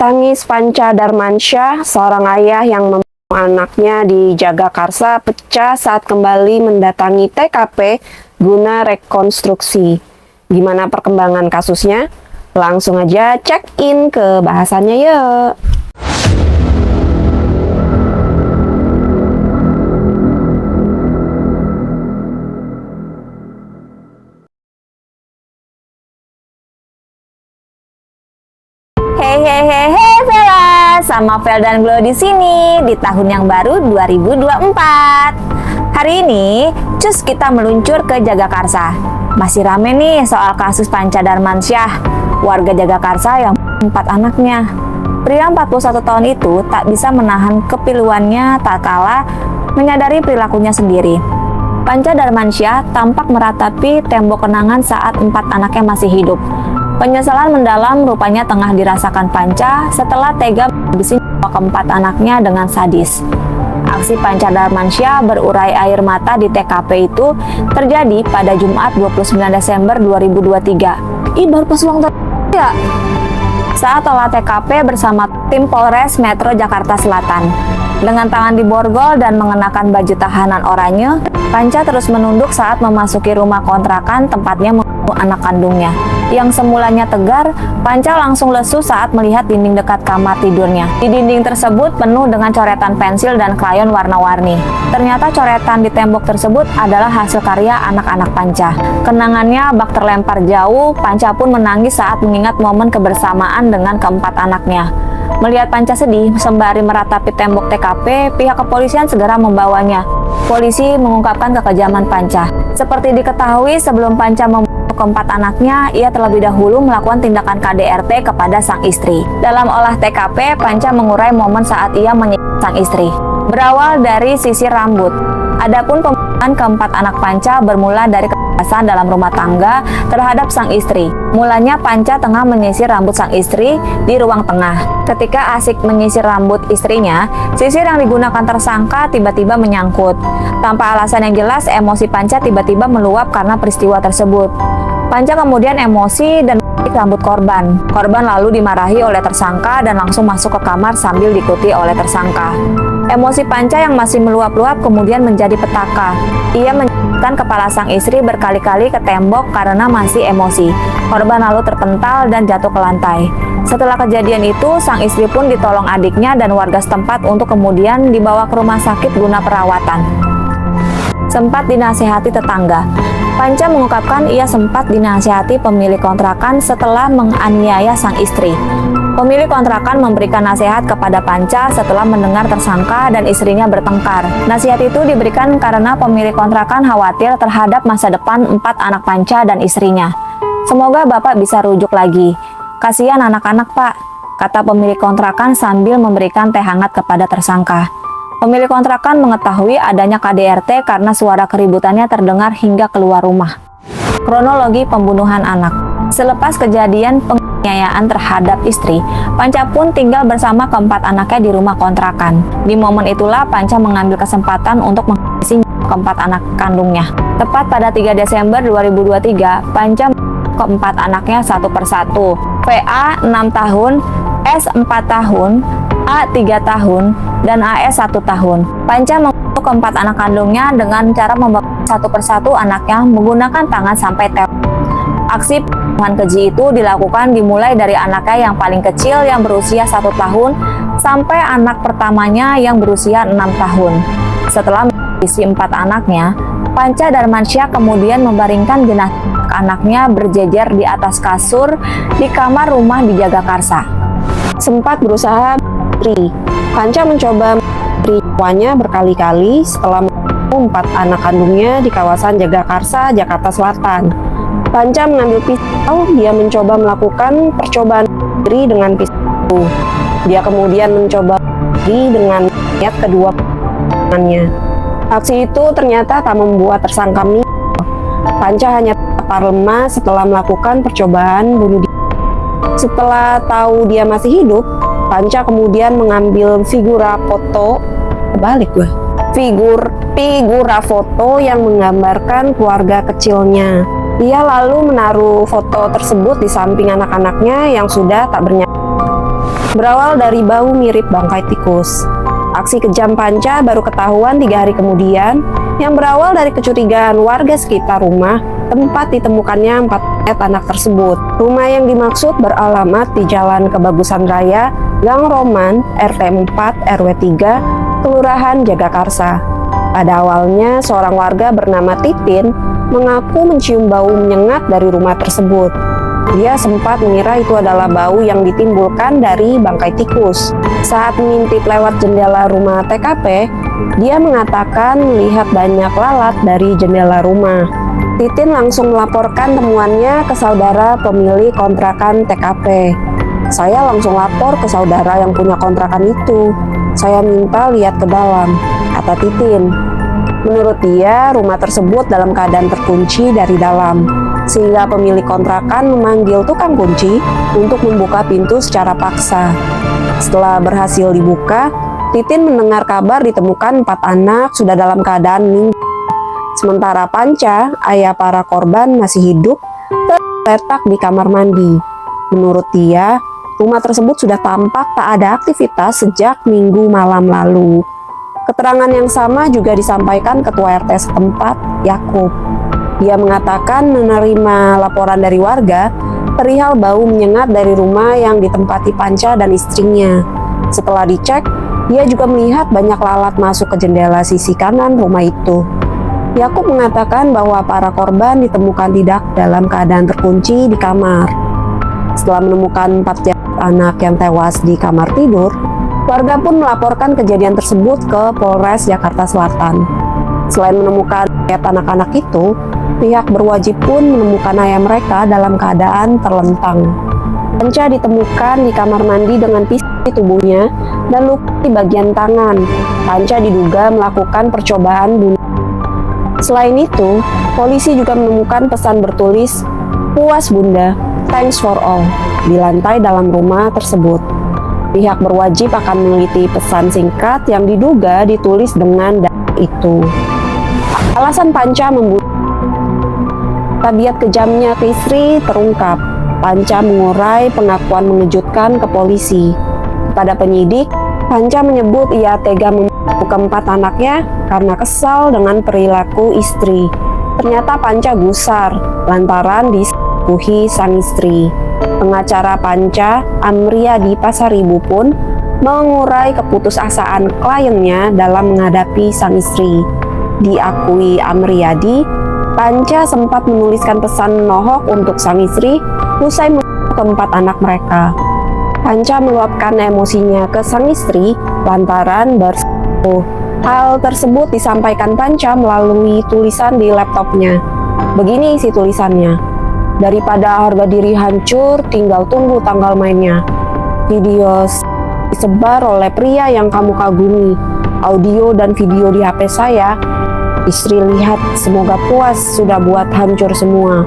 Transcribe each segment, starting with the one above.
Tangis Panca Darmansyah, seorang ayah yang membunuh anaknya di Jagakarsa, pecah saat kembali mendatangi TKP guna rekonstruksi. Gimana perkembangan kasusnya? Langsung aja check in ke bahasannya yuk. Hey Vela, sama Vel dan Glow di sini di tahun yang baru 2024. Hari ini, cus kita meluncur ke Jagakarsa. Masih rame nih soal kasus Panca Darmansyah, warga Jagakarsa yang 4 anaknya. Pria 41 tahun itu tak bisa menahan kepiluannya tak kala menyadari perilakunya sendiri. Panca Darmansyah tampak meratapi tembok kenangan saat 4 anaknya masih hidup. Penyesalan mendalam rupanya tengah dirasakan Panca setelah tega menghabisi nyawa keempat anaknya dengan sadis. Aksi Panca Darmansyah berurai air mata di TKP itu terjadi pada Jumat 29 Desember 2023. Baru pas ulang tahun ya? Saat olah TKP bersama tim Polres Metro Jakarta Selatan. Dengan tangan diborgol dan mengenakan baju tahanan oranye, Panca terus menunduk saat memasuki rumah kontrakan tempatnya membunuh anak kandungnya. Yang semulanya tegar, Panca langsung lesu saat melihat dinding dekat kamar tidurnya. Di dinding tersebut penuh dengan coretan pensil dan krayon warna-warni. Ternyata coretan di tembok tersebut adalah hasil karya anak-anak Panca. Kenangannya bak terlempar jauh, Panca pun menangis saat mengingat momen kebersamaan dengan keempat anaknya. Melihat Panca sedih sembari meratapi tembok TKP, pihak kepolisian segera membawanya. Polisi mengungkapkan kekejaman Panca. Seperti diketahui, sebelum Panca membunuh keempat anaknya, ia terlebih dahulu melakukan tindakan KDRT kepada sang istri. Dalam olah TKP, Panca mengurai momen saat ia menyiksa sang istri. Berawal dari sisir rambut. Adapun pembunuhan keempat anak Panca bermula dari kekerasan dalam rumah tangga terhadap sang istri. Mulanya Panca tengah menyisir rambut sang istri di ruang tengah. Ketika asik menyisir rambut istrinya, sisir yang digunakan tersangka tiba-tiba menyangkut. Tanpa alasan yang jelas, emosi Panca tiba-tiba meluap karena peristiwa tersebut. Panca kemudian emosi dan menarik rambut korban. Korban lalu dimarahi oleh tersangka dan langsung masuk ke kamar sambil diikuti oleh tersangka. Emosi Panca yang masih meluap-luap kemudian menjadi petaka. Ia menjatuhkan kepala sang istri berkali-kali ke tembok karena masih emosi. Korban lalu terpental dan jatuh ke lantai. Setelah kejadian itu, sang istri pun ditolong adiknya dan warga setempat untuk kemudian dibawa ke rumah sakit guna perawatan. Sempat dinasihati tetangga. Panca mengungkapkan ia sempat dinasihati pemilik kontrakan setelah menganiaya sang istri. Pemilik kontrakan memberikan nasihat kepada Panca setelah mendengar tersangka dan istrinya bertengkar. Nasihat itu diberikan karena pemilik kontrakan khawatir terhadap masa depan 4 anak Panca dan istrinya. Semoga Bapak bisa rujuk lagi. Kasihan anak-anak Pak, kata pemilik kontrakan sambil memberikan teh hangat kepada tersangka. Pemilik kontrakan mengetahui adanya KDRT karena suara keributannya terdengar hingga keluar rumah. Kronologi pembunuhan anak. Selepas kejadian penganiayaan terhadap istri, Panca pun tinggal bersama keempat anaknya di rumah kontrakan. Di momen itulah Panca mengambil kesempatan untuk menghabisi keempat anak kandungnya. Tepat pada 3 Desember 2023, Panca keempat anaknya satu persatu. VA 6 tahun, S 4 tahun, A 3 tahun, dan AS 1 tahun. Panca membunuh keempat anak kandungnya dengan cara membakar satu persatu anaknya menggunakan tangan sampai tewas. Aksi pembunuhan keji itu dilakukan dimulai dari anaknya yang paling kecil yang berusia 1 tahun sampai anak pertamanya yang berusia 6 tahun. Setelah menghabisi 4 anaknya, Panca Darmansyah kemudian membaringkan jenazah anaknya berjejer di atas kasur di kamar rumah di Jagakarsa. Sempat berusaha Panca mencoba memberi nyawanya berkali-kali setelah membunuh 4 anak kandungnya di kawasan Jagakarsa, Jakarta Selatan. Panca mengambil pisau, dia mencoba melakukan percobaan diri dengan pisau. Dia kemudian mencoba diri dengan niat kedua tangannya. Aksi itu ternyata tak membuat tersangka meninggal. Panca hanya terpapar lemah setelah melakukan percobaan bunuh diri. Setelah tahu dia masih hidup, Panca kemudian mengambil figura foto foto yang menggambarkan keluarga kecilnya. Ia lalu menaruh foto tersebut di samping anak-anaknya yang sudah tak bernyawa. Berawal dari bau mirip bangkai tikus. Aksi kejam Panca baru ketahuan 3 hari kemudian, yang berawal dari kecurigaan warga sekitar rumah tempat ditemukannya 4 anak tersebut. Rumah yang dimaksud beralamat di Jalan Kebagusan Raya, Gang Roman, RT 4 RW 3, Kelurahan Jagakarsa. Pada awalnya, seorang warga bernama Titin mengaku mencium bau menyengat dari rumah tersebut. Dia sempat mengira itu adalah bau yang ditimbulkan dari bangkai tikus. Saat mengintip lewat jendela rumah TKP, dia mengatakan melihat banyak lalat dari jendela rumah. Titin langsung melaporkan temuannya ke saudara pemilik kontrakan TKP. Saya langsung lapor ke saudara yang punya kontrakan itu. Saya minta lihat ke dalam, kata Titin. Menurut dia, rumah tersebut dalam keadaan terkunci dari dalam, sehingga pemilik kontrakan memanggil tukang kunci untuk membuka pintu secara paksa. Setelah berhasil dibuka, Titin mendengar kabar ditemukan 4 anak sudah dalam keadaan meninggal. Sementara Panca, ayah para korban, masih hidup, terletak di kamar mandi. Menurut dia, rumah tersebut sudah tampak tak ada aktivitas sejak Minggu malam lalu. Keterangan yang sama juga disampaikan Ketua RT setempat, Yakub. Dia mengatakan menerima laporan dari warga perihal bau menyengat dari rumah yang ditempati Panca dan istrinya. Setelah dicek, dia juga melihat banyak lalat masuk ke jendela sisi kanan rumah itu. Yakub mengatakan bahwa para korban ditemukan tidak dalam keadaan terkunci di kamar. Setelah menemukan 4 anak yang tewas di kamar tidur, warga pun melaporkan kejadian tersebut ke Polres Jakarta Selatan. Selain menemukan anak-anak itu, pihak berwajib pun menemukan ayah mereka dalam keadaan terlentang. Panca ditemukan di kamar mandi dengan pisau di tubuhnya dan luka di bagian tangan. Panca diduga melakukan percobaan bunuh. Selain itu, polisi juga menemukan pesan bertulis, "Puas Bunda, thanks for all," di lantai dalam rumah tersebut. Pihak berwajib akan meneliti pesan singkat yang diduga ditulis dengan itu. Alasan Panca membunuh. Tabiat kejamnya ke istri terungkap. Panca mengurai pengakuan mengejutkan ke polisi. Kepada penyidik, Panca menyebut ia tega membunuh keempat anaknya karena kesal dengan perilaku istri. Ternyata Panca gusar lantaran diselingkuhi sang istri. Pengacara Panca, Amriyadi Pasaribu pun mengurai keputusasaan kliennya dalam menghadapi sang istri. Diakui Amriyadi, Panca sempat menuliskan pesan menohok untuk sang istri usai membunuh keempat anak mereka. Panca meluapkan emosinya ke sang istri lantaran berselingkuh. Hal tersebut disampaikan Panca melalui tulisan di laptopnya. Begini isi tulisannya, "Daripada harga diri hancur, tinggal tunggu tanggal mainnya. Video disebar oleh pria yang kamu kagumi. Audio dan video di HP saya. Istri lihat, semoga puas, sudah buat hancur semua.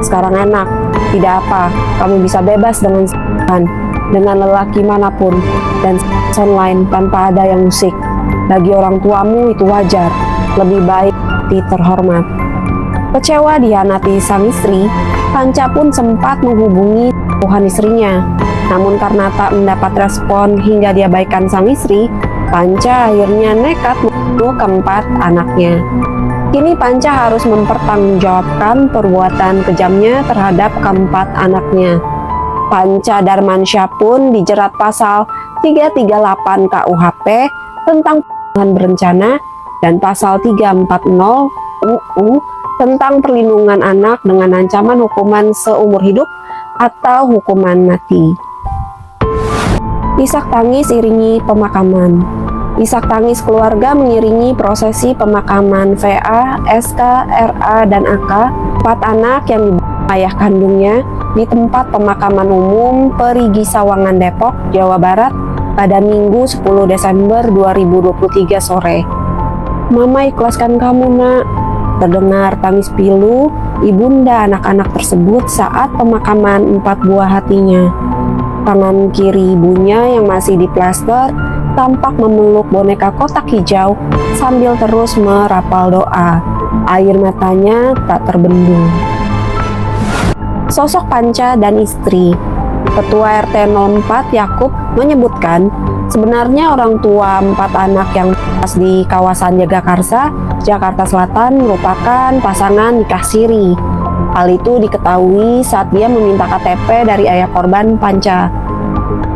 Sekarang enak, tidak apa, kamu bisa bebas dengan lelaki manapun, dan online tanpa ada yang musik. Bagi orang tuamu itu wajar, lebih baik terhormat." Kecewa dihianati sang istri, Panca pun sempat menghubungi Tuhan istrinya. Namun karena tak mendapat respon hingga diabaikan sang istri, Panca akhirnya nekat membunuh keempat anaknya. Kini Panca harus mempertanggungjawabkan perbuatan kejamnya terhadap keempat anaknya. Panca Darmansyah pun dijerat pasal 338 KUHP tentang pembunuhan berencana dan pasal 340 UU tentang perlindungan anak dengan ancaman hukuman seumur hidup atau hukuman mati. Isak tangis iringi pemakaman. Isak tangis keluarga mengiringi prosesi pemakaman VA, SK, RA, dan AK, 4 anak yang dibunuh ayah kandungnya di tempat pemakaman umum Perigi Sawangan, Depok, Jawa Barat pada Minggu 10 Desember 2023 sore. "Mama ikhlaskan kamu, Nak," terdengar tangis pilu ibunda anak-anak tersebut saat pemakaman 4 buah hatinya. Tangan kiri ibunya yang masih diplaster tampak memeluk boneka kotak hijau sambil terus merapal doa. Air matanya tak terbendung. Sosok Panca dan istri. Ketua RT 04 Yakub menyebutkan, sebenarnya orang tua 4 anak yang pas di kawasan Jagakarsa, Jakarta Selatan merupakan pasangan nikah siri. Hal itu diketahui saat dia meminta KTP dari ayah korban Panca.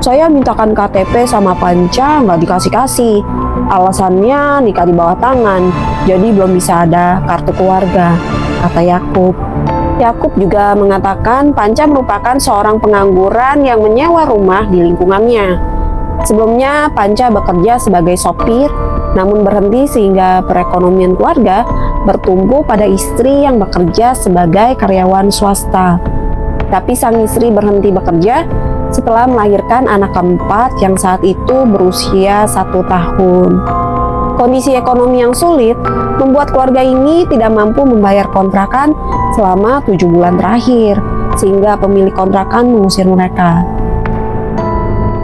Saya mintakan KTP sama Panca, nggak dikasih-kasih. Alasannya nikah di bawah tangan, jadi belum bisa ada kartu keluarga, kata Yakub. Yakub juga mengatakan Panca merupakan seorang pengangguran yang menyewa rumah di lingkungannya. Sebelumnya Panca bekerja sebagai sopir, namun berhenti sehingga perekonomian keluarga bertumbuh pada istri yang bekerja sebagai karyawan swasta. Tapi sang istri berhenti bekerja setelah melahirkan anak keempat yang saat itu berusia 1 tahun. Kondisi ekonomi yang sulit membuat keluarga ini tidak mampu membayar kontrakan selama 7 bulan terakhir, sehingga pemilik kontrakan mengusir mereka.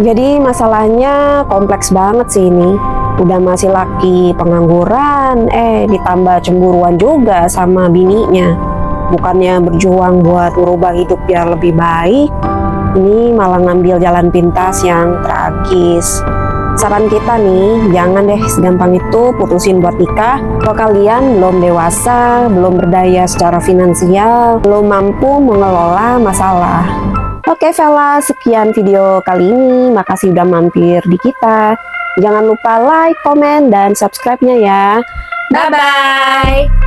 Jadi masalahnya kompleks banget sih ini. Udah masih laki pengangguran, ditambah cemburuan juga sama bininya. Bukannya berjuang buat merubah hidup biar lebih baik, ini malah ngambil jalan pintas yang tragis. Saran kita nih, jangan deh segampang itu putusin buat nikah kalau kalian belum dewasa, belum berdaya secara finansial, belum mampu mengelola masalah. Oke Vela, sekian video kali ini. Makasih udah mampir di kita. Jangan lupa like, komen, dan subscribe-nya ya. Bye-bye!